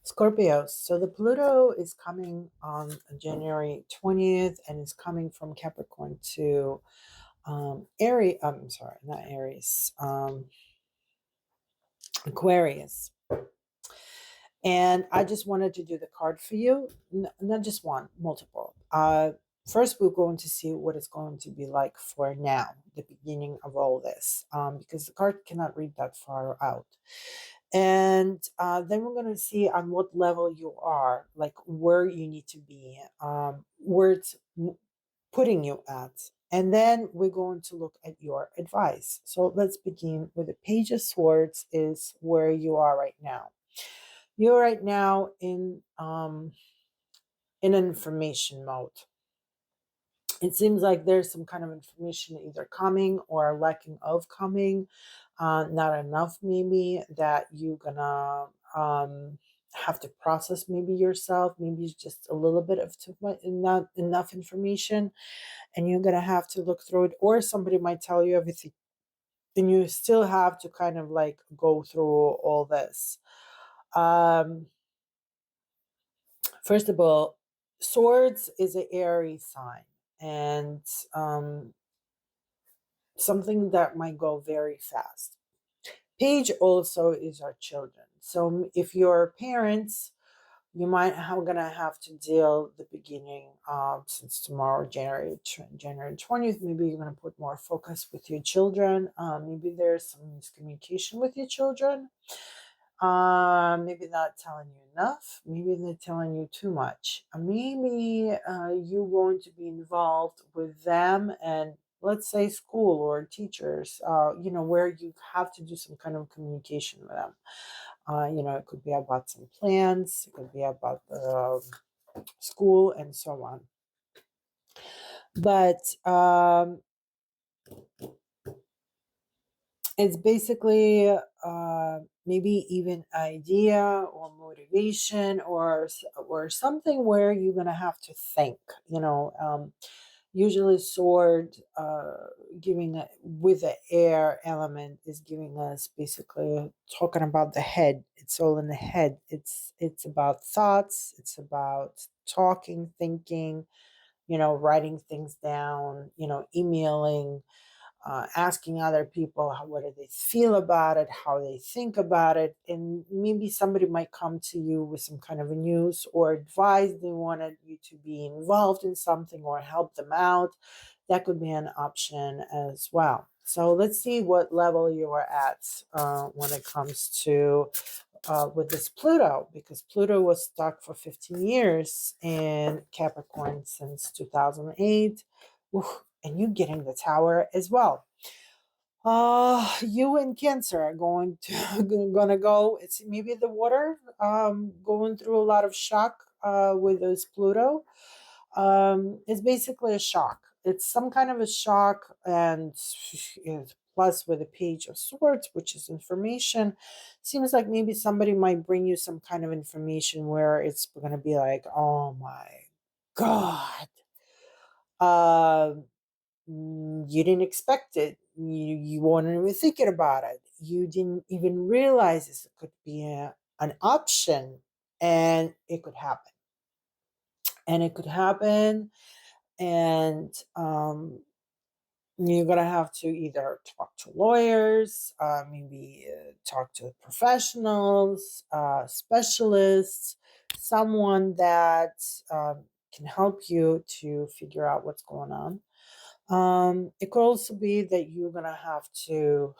Scorpios. So the Pluto is coming on January 20th and is coming from Capricorn to Aries. I'm sorry, not Aries, Aquarius. And I just wanted to do the card for you, not just one, multiple. First, we're going to see what it's going to be like for now, the beginning of all this, because the card cannot read that far out. And then we're going to see on what level you are, like where you need to be, where it's putting you at. And then we're going to look at your advice. So let's begin with the Page of Swords is where you are right now. You're right now in an information mode. It seems like there's some kind of information either coming or lacking of coming, not enough maybe that you're gonna have to process maybe yourself. Maybe it's just a little bit of too much, not enough information, and you're gonna have to look through it, or somebody might tell you everything, and you still have to kind of like go through all this. First of all, swords is an airy sign, and something that might go very fast. Page also is our children. So if you're parents, you might gonna have to deal the beginning since tomorrow, January 20th. Maybe you're gonna put more focus with your children. Maybe there's some miscommunication with your children. Maybe not telling you enough. Maybe they're telling you too much. Maybe you're going to be involved with them and let's say school or teachers, where you have to do some kind of communication with them. It could be about some plans, it could be about the school and so on. But it's basically maybe even idea or motivation or something where you're gonna have to think. Usually sword giving with the air element is giving us basically talking about the head. It's all in the head. It's about thoughts. It's about talking, thinking. Writing things down. Emailing, asking other people what do they feel about it, how they think about it, and maybe somebody might come to you with some kind of a news or advice. They wanted you to be involved in something or help them out. That could be an option as well. So let's see what level you are at when it comes to with this Pluto, because Pluto was stuck for 15 years in Capricorn since 2008. And you getting the Tower as well. You and Cancer are gonna go. It's maybe the water, going through a lot of shock with this Pluto. It's basically a shock. It's some kind of a shock, and plus with the Page of Swords, which is information, seems like maybe somebody might bring you some kind of information where it's going to be like, oh my God, uh, you didn't expect it. You weren't even thinking about it. You didn't even realize this could be an option, and it could happen. And it could happen, and you're gonna have to either talk to lawyers, maybe talk to professionals, specialists, someone that can help you to figure out what's going on. It could also be that you're gonna have to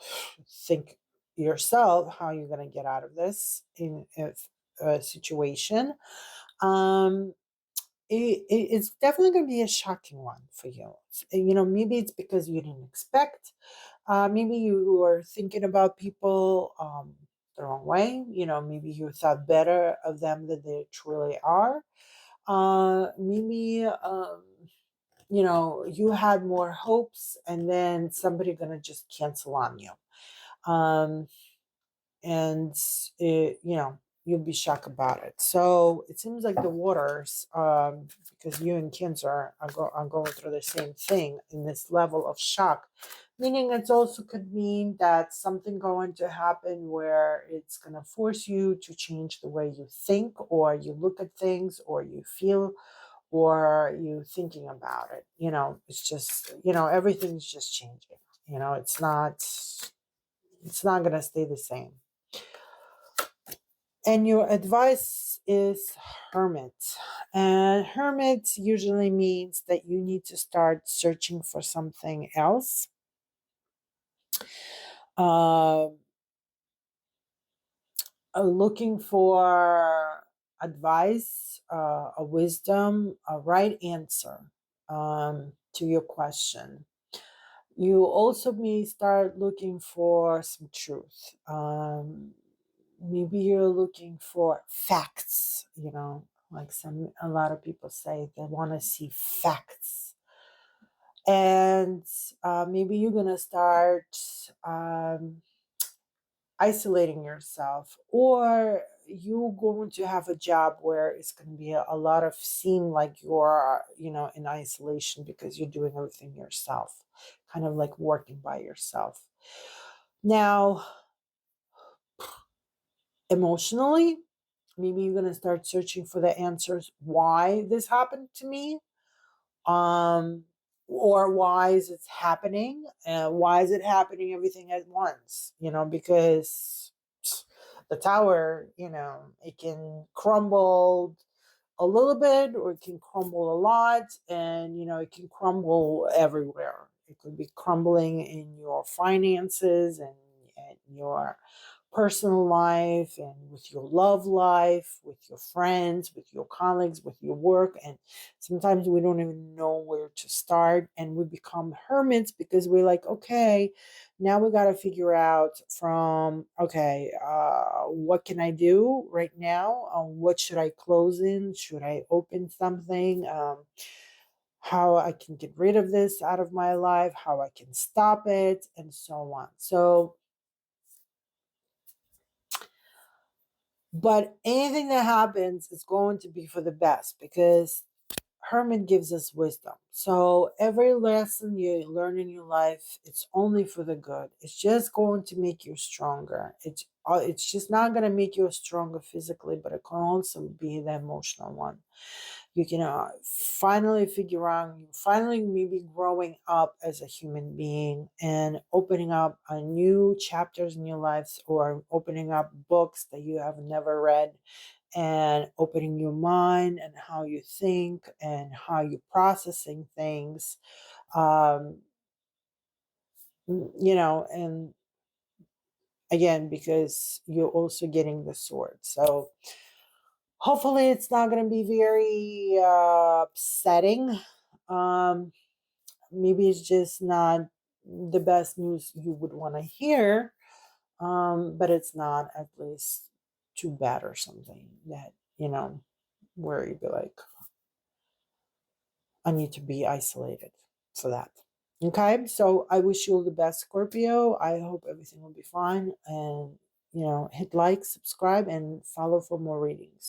think yourself how you're gonna get out of this in if a situation. Um, it's definitely going to be a shocking one for you. Maybe it's because you didn't expect. Maybe you were thinking about people the wrong way. Maybe you thought better of them than they truly are. Maybe you had more hopes, and then somebody gonna just cancel on you. Um, and you'll be shocked about it. So it seems like the waters, because you and Cancer are going through the same thing in this level of shock, Meaning it also could mean that something going to happen where it's going to force you to change the way you think or you look at things or you feel or you thinking about it. It's just, everything's just changing. It's not going to stay the same. And your advice is hermit. And hermit usually means that you need to start searching for something else. Uh, Looking for advice, a wisdom, a right answer to your question. You also may start looking for some truth. Maybe you're looking for facts, like a lot of people say they want to see facts. And maybe you're going to start isolating yourself, or you're going to have a job where it's going to be a lot of seem like you're in isolation because you're doing everything yourself, kind of like working by yourself. Now, emotionally, maybe you're going to start searching for the answers why this happened to me, um or why is it happening, why is it happening everything at once, because the tower, it can crumble a little bit or it can crumble a lot, and it can crumble everywhere. It could be crumbling in your finances and your personal life and with your love life, with your friends, with your colleagues, with your work. And sometimes we don't even know where to start, and we become hermits because we're like, okay, now we got to figure out from, okay, what can I do right now? What should I close in? Should I open something? How I can get rid of this out of my life, how I can stop it, and so on. So, but anything that happens is going to be for the best because Herman gives us wisdom. So every lesson you learn in your life, it's only for the good. It's just going to make you stronger. It's just not going to make you stronger physically, but it can also be the emotional one. You can finally figure out, you finally maybe growing up as a human being and opening up a new chapters in your lives, or opening up books that you have never read, and opening your mind and how you think and how you're processing things. um, and again, because you're also getting the sword, so hopefully it's not going to be very upsetting. um, Maybe it's just not the best news you would want to hear, but it's not at least too bad or something that, where you'd be like, I need to be isolated for that. Okay, so I wish you all the best, Scorpio. I hope everything will be fine. And, hit like, subscribe, and follow for more readings.